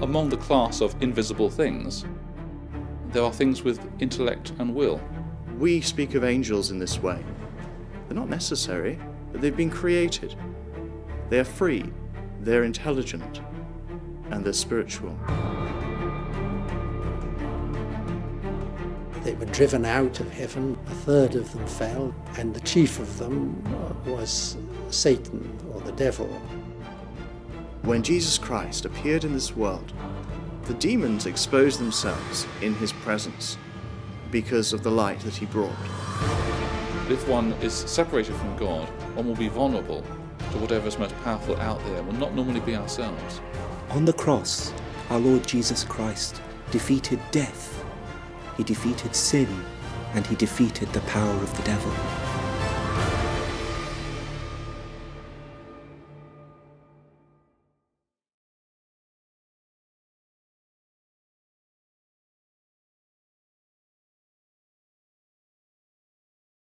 among the class of invisible things, there are things with intellect and will. We speak of angels in this way. They're not necessary, but they've been created. They are free, they're intelligent, and they're spiritual. They were driven out of heaven. A third of them fell, and the chief of them was Satan, or the devil. When Jesus Christ appeared in this world, the demons exposed themselves in his presence because of the light that he brought. If one is separated from God, one will be vulnerable to whatever is most powerful out there, will not normally be ourselves. On the cross, our Lord Jesus Christ defeated death, he defeated sin, and he defeated the power of the devil.